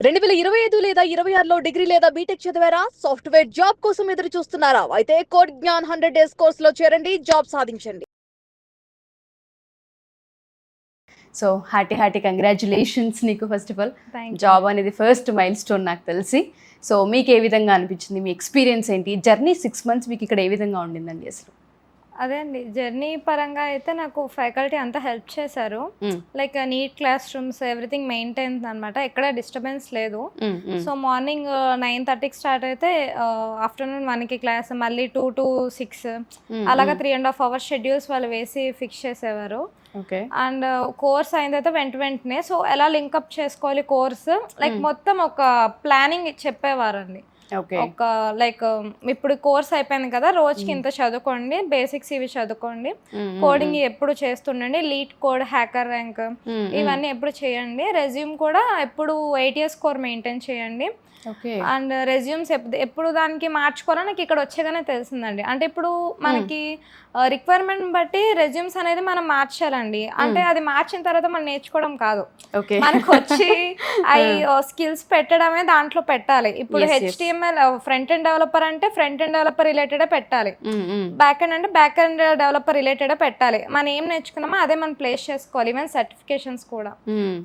2025 లేదా 26లో డిగ్రీ లేదా బీటెక్ చదివారా? సాఫ్ట్‌వేర్ జాబ్ కోసం ఎదురు చూస్తున్నారా? అయితే కోడ్ జ్ఞాన్ 100 డేస్ కోర్సులో చేరండి, జాబ్ సాధించండి. సో హార్టీ కంగ్రాచులేషన్స్ నీకు first of all. Thank you. Job అనేది ఫస్ట్ మైల్ స్టోన్ నాకు తెలిసి. సో మీకు ఏ విధంగా అనిపించింది, మీ ఎక్స్పీరియన్స్ ఏంటి, జర్నీ 6 months మీకు ఇక్కడ ఏ విధంగా ఉండిందండి అసలు? అదే అండి, జర్నీ పరంగా అయితే నాకు ఫ్యాకల్టీ అంతా హెల్ప్ చేశారు. Like neat classrooms everything maintain అనమాట, ఎక్కడ డిస్టర్బెన్స్ లేదు. సో మార్నింగ్ 9:30కి స్టార్ట్ అయితే ఆఫ్టర్నూన్ 1కి క్లాస్, మళ్ళీ 2 to 6 అలాగా 3.5 hours షెడ్యూల్స్ వాళ్ళు వేసి ఫిక్స్ చేసేవారు. ఓకే. అండ్ కోర్స్ అయిన తర్వాత వెంటనే సో ఎలా లింకప్ చేసుకోవాలి కోర్స్, లైక్ మొత్తం ఒక ప్లానింగ్ చెప్పేవారండి. ఓకే. ఒక లైక్ ఇప్పుడు కోర్స్ అయిపోయింది కదా, రోజుకి ఇంత చదువుకోండి, బేసిక్స్ ఇవి చదువుకోండి, కోడింగ్ ఎప్పుడు చేస్తుండండి, లీడ్ కోడ్, హ్యాకర్ ర్యాంక్ ఇవన్నీ ఎప్పుడు చేయండి, రెజ్యూమ్ కూడా ఎప్పుడు 8 years స్కోర్ మెయింటైన్ చేయండి. అండ్ రెజ్యూమ్స్ ఎప్పుడు దానికి మార్చుకోవాలో నాకు ఇక్కడ వచ్చేగానే తెలిసిందండి. అంటే ఇప్పుడు మనకి రిక్వైర్మెంట్ బట్టి రెజ్యూమ్స్ అనేది మనం మార్చాలండి. అంటే అది మార్చిన తర్వాత మనం నేర్చుకోవడం కాదు, మనకు వచ్చి అవి స్కిల్స్ పెట్టడమే దాంట్లో పెట్టాలి. ఇప్పుడు HTML ఫ్రంట్ ఎండ్ డెవలపర్ అంటే ఫ్రంట్ ఎండ్ డెవలపర్ రిలేటెడే పెట్టాలి, బ్యాక్ ఎండ్ అంటే బ్యాక్ ఎండ్ డెవలపర్ రిలేటెడే పెట్టాలి. మనం ఏం నేర్చుకున్నామో అదే మనం ప్లేస్ చేసుకోవాలి, ఈవెన్ సర్టిఫికేషన్స్ కూడా.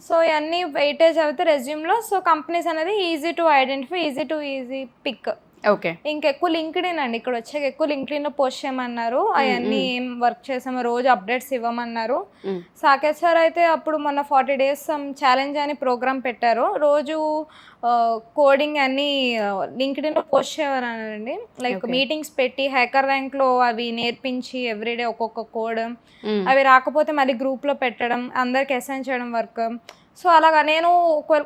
సో ఇవన్నీ వెయిటేజ్ అయితే రెజ్యూమ్లో. సో కంపెనీస్ అనేది easy to identify, easy pick. Okay. ఇంకెక్కువ లింక్డ్ఇన్ అండి, ఇక్కడ వచ్చాక ఎక్కువ లింక్డ్ఇన్ లో పోస్ట్ చేయమన్నారు. అవన్నీ ఏం వర్క్ చేసామో రోజు అప్డేట్స్ ఇవ్వమన్నారు. సాకేత్ సార్ అయితే అప్పుడు మొన్న 40 days ఛాలెంజ్ అని ప్రోగ్రామ్ పెట్టారు. రోజు కోడింగ్ అన్ని లింక్డ్ఇన్ లో పోస్ట్ చేయాలండి. లైక్ మీటింగ్స్ పెట్టి హ్యాకర్ ర్యాంక్ లో అవి నేర్పించి ఎవ్రీడే ఒక్కొక్క కోడ్, అవి రాకపోతే మళ్ళీ గ్రూప్ లో పెట్టడం, అందరికి అసైన్ చేయడం వర్క్. సో అలాగా నేను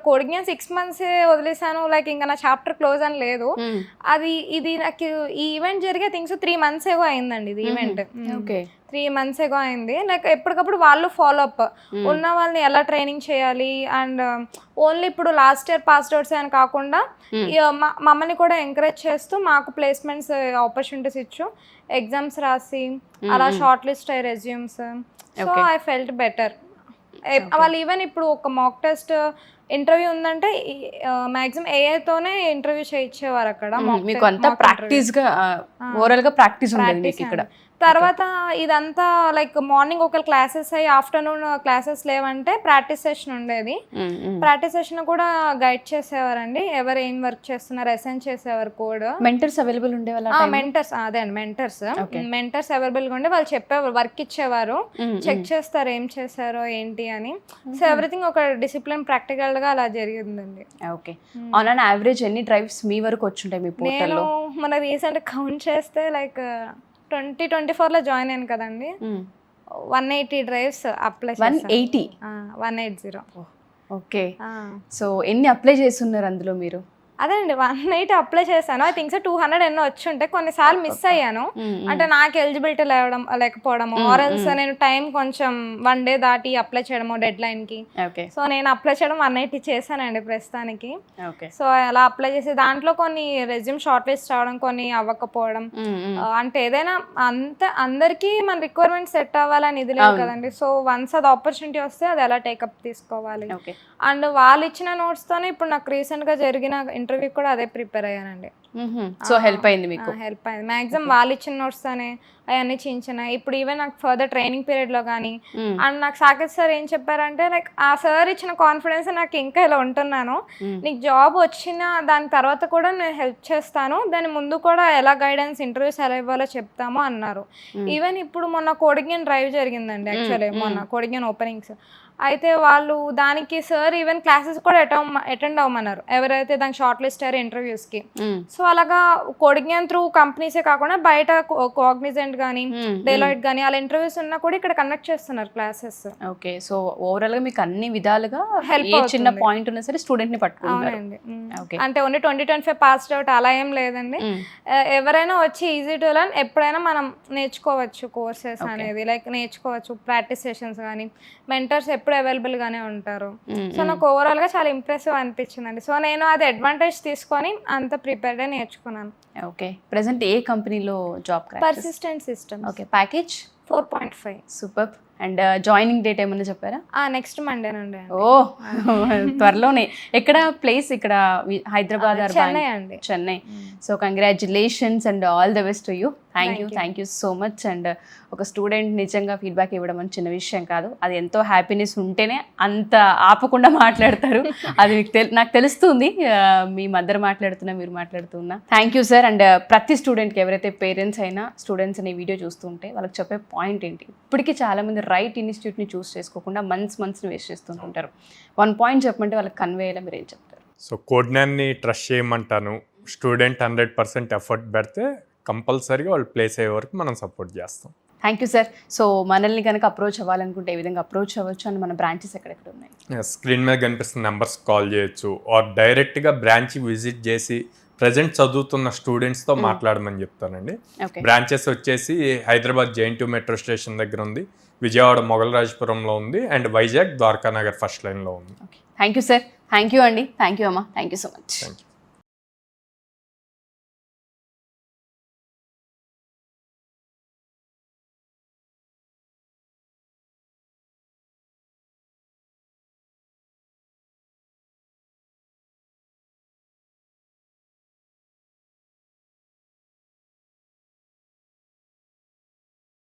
కోడింగ్ 6 months వదిలేసాను, లైక్ ఇంకా నా చాప్టర్ క్లోజ్ అని లేదు. ఇది నాకు ఈ ఈవెంట్ జరిగే థింగ్స్ 3 months ఏగో అయిందండి. ఇది ఈవెంట్ 3 months ఏగో అయింది. లైక్ ఎప్పటికప్పుడు వాళ్ళు ఫాలో అప్ ఉన్న వాళ్ళని ఎలా ట్రైనింగ్ చేయాలి, అండ్ ఓన్లీ ఇప్పుడు లాస్ట్ ఇయర్ పాస్డ్ అవుట్స్ అని కాకుండా మమ్మల్ని కూడా ఎంకరేజ్ చేస్తూ మాకు ప్లేస్మెంట్స్ ఆపర్చునిటీస్ ఇచ్చు, ఎగ్జామ్స్ రాసి అలా షార్ట్ లిస్ట్ అయ్యి resumes. So I felt better. వాళ్ళు ఈవెన్ ఇప్పుడు ఒక మాక్ టెస్ట్ ఇంటర్వ్యూ ఉందంటే మాక్సిమం ఏఐతోనే ఇంటర్వ్యూ చేయించేవారు అక్కడ. మీకు అంతా ప్రాక్టీస్ గా ఓవరాల్ గా ప్రాక్టీస్ ఉండేది మీకు ఇక్కడ. తర్వాత ఇదంతా లైక్ మార్నింగ్ ఒక క్లాసెస్ అయ్యి ఆఫ్టర్నూన్ క్లాసెస్ లేవంటే ప్రాక్టీస్ సెషన్ ఉండేది. ప్రాక్టీస్ సెషన్ కూడా గైడ్ చేసేవారండి, ఎవరు ఏం వర్క్ చేస్తున్నారు అసైన్ చేసేవారు కోడ్. మెంటర్స్ అవైలబుల్ ఉండేవాళ్ళు? మెంటర్స్, అదే అండి మెంటర్స్ అవైలబుల్ గా ఉండే వాళ్ళు చెప్పేవారు, వర్క్ ఇచ్చేవారు, చెక్ చేస్తారు ఏం చేశారో ఏంటి అని. సో ఎవ్రీథింగ్ ఒక డిసిప్లిన్ ప్రాక్టికల్ గా అలా జరిగిందండి. ఓకే. ఆన్ అన్ యావరేజ్ ఎన్ని డ్రైవ్స్ మీ వరకు వచ్చుంటాయి మీ పోర్టల్లో? నేను మన రీసెంట్ కౌంట్ చేస్తే లైక్ 2024లో జాయిన్ అయ్యాను కదండి, 180 drives అప్లై. 180. ఓకే. సో ఎన్ని అప్లై చేస్తున్నారు అందులో మీరు? అదే అండి 180 అప్లై చేశాను. ఐ థింక్ 200 ఎన్నో వచ్చి ఉంటాయి. కొన్నిసార్లు మిస్ అయ్యాను, అంటే నాకు ఎలిజిబిలిటీ లేకపోవడము, ఆర్ఎల్స్ నేను టైం కొంచెం 1 day దాటి అప్లై చేయడము డెడ్ లైన్ కి. సో నేను అప్లై చేయడం 180 చేశానండి ప్రస్తుతానికి. సో అలా అప్లై చేసి దాంట్లో కొన్ని రెజ్యూమ్ షార్ట్ లిస్ట్ అవడం, కొన్ని అవ్వకపోవడం. అంటే ఏదైనా అందరికీ మన రిక్వైర్మెంట్ సెట్ అవ్వాలని ఇది లేదు కదండి. సో వన్స్ అది ఆపర్చునిటీ వస్తే అది ఎలా టేకప్ తీసుకోవాలి. అండ్ వాళ్ళు ఇచ్చిన నోట్స్ తోనే ఇప్పుడు నాకు రీసెంట్ గా జరిగిన ఇంటర్వ్యూ కూడా అదే ప్రిపేర్ అయ్యానండి. సో హెల్ప్ అయింది మీకు? హెల్ప్ అయింది మాక్సిమం, వాళ్ళు ఇచ్చిన నోట్స్ తోనే అవన్నీ చిన్న. ఇప్పుడు ఈవెన్ నాకు ఫర్దర్ ట్రైనింగ్ పీరియడ్ లో కానీ అండ్ నాకు సాకేత్ సార్ ఏం చెప్పారంటే, లైక్ ఆ సార్ ఇచ్చిన కాన్ఫిడెన్స్ నాకు ఇంకా ఇలా ఉంటున్నాను, నీకు జాబ్ వచ్చిన దాని తర్వాత కూడా నేను హెల్ప్ చేస్తాను, దాని ముందు కూడా ఎలా గైడెన్స్ ఇంటర్వ్యూస్ ఎలా ఇవ్వాలో చెప్తాము అన్నారు. ఈవెన్ ఇప్పుడు మొన్న కోడింగ్ డ్రైవ్ జరిగిందండి, యాక్చువల్లీ మొన్న కోడింగ్ ఓపెనింగ్స్ అయితే వాళ్ళు దానికి సార్ ఈవెన్ క్లాసెస్ కూడా అటెండ్ అవ్వమన్నారు, ఎవరైతే దానికి షార్ట్ లిస్ట్ అయ్యారు ఇంటర్వ్యూస్ కి. సో అలాగా కోడింగ్ త్రూ కంపెనీసే కాకుండా బయట కాగ్నిజెంట్ కానీ డెలాయిట్ కానీ అలా ఇంటర్వ్యూస్ ఉన్నా కూడా ఇక్కడ కండక్ట్ చేస్తున్నారు క్లాసెస్. ఓకే. సో ఓవరాల్ గా మీకు అన్ని విధాలుగా హెల్ప్, చిన్న పాయింట్ ఉన్నా సరే స్టూడెంట్ ని పట్టుకుంటారు. అంటే ఓన్లీ 2025 పాస్డ్ అవుట్ అలా ఏం లేదండి, ఎవరైనా వచ్చి ఈజీ టు లర్న్, ఎప్పుడైనా మనం నేర్చుకోవచ్చు కోర్సెస్ అనేది, లైక్ నేర్చుకోవచ్చు. ప్రాక్టీస్ సెషన్స్ కానీ మెంటర్స్ ఎప్పుడు అవైలబుల్ గానే ఉంటారు. సో నాకు ఓవరాల్ గా చాలా ఇంప్రెసివ్ అనిపించిందండి. సో నేను అది అడ్వాంటేజ్ తీసుకొని అంత ప్రిపేర్డ్ గా నేర్చుకున్నాను. ఓకే. ప్రెసెంట్ ఏ కంపెనీలో job? Persistent systems. Okay. Package 4.5. Super. And joining date ఏమన్నా చెప్పారా? నెక్స్ట్ మండే నుండి అండి. ఓ త్వరలోనే. ఎక్కడ ప్లేస్? ఇక్కడ హైదరాబాద్ ఆర్ చెన్నై అండి. Chennai. So congratulations and all the best to you. Thank you so much. And ఒక స్టూడెంట్ నిజంగా ఫీడ్బ్యాక్ ఇవ్వడం అని చిన్న విషయం కాదు, అది ఎంతో హ్యాపీనెస్ ఉంటేనే అంత ఆపకుండా మాట్లాడతారు. అది నాకు తెలుస్తుంది, మీ మదర్ మాట్లాడుతున్నా, మీరు మాట్లాడుతున్నా. Thank you sir. అండ్ ప్రతి స్టూడెంట్కి, ఎవరైతే పేరెంట్స్ అయినా స్టూడెంట్స్ అనే వీడియో చూస్తుంటే వాళ్ళకి చెప్పే పాయింట్ ఏంటి? ఇప్పటికీ చాలామంది రైట్ ఇన్స్టిట్యూట్ని చూస్ చేసుకోకుండా మంత్స్ని వేస్ట్ చేస్తుంటుంటారు. 1 పాయింట్ చెప్పమంటే వాళ్ళకి కన్వే అయ్యేలా మీరు ఏం చెప్తారు? సో కోడ్నాన్ని ట్రస్ట్ చేయమంటాను. స్టూడెంట్ 100% ఎఫర్ట్ పెడితే కంపల్సరీగా వాళ్ళు ప్లేస్ అయ్యే వరకు మనం సపోర్ట్ చేస్తాం. Thank you sir. సో మనల్ని కనుక అప్రోచ్ అవ్వాలనుకుంటే ఏ విధంగా అప్రోచ్ అవ్వచ్చు అండ్ మన బ్రాంచెస్ ఎక్కడెక్కడ ఉన్నాయి? స్క్రీన్ మీద కనిపిస్తున్న నెంబర్స్ కాల్ చేయొచ్చు, ఆర్ డైరెక్ట్గా బ్రాంచ్ విజిట్ చేసి ప్రజెంట్ చదువుతున్న స్టూడెంట్స్తో మాట్లాడమని చెప్తానండి. ఓకే. బ్రాంచెస్ వచ్చేసి హైదరాబాద్ JNTU మెట్రో స్టేషన్ దగ్గర ఉంది, విజయవాడ మొగల్రాజపురంలో ఉంది, అండ్ వైజాగ్ ద్వారకానగర్ ఫస్ట్ లైన్లో ఉంది. Okay. Thank you sir. Thank you అండి. థ్యాంక్ యూ అమ్మా. Thank you so much. Thank you.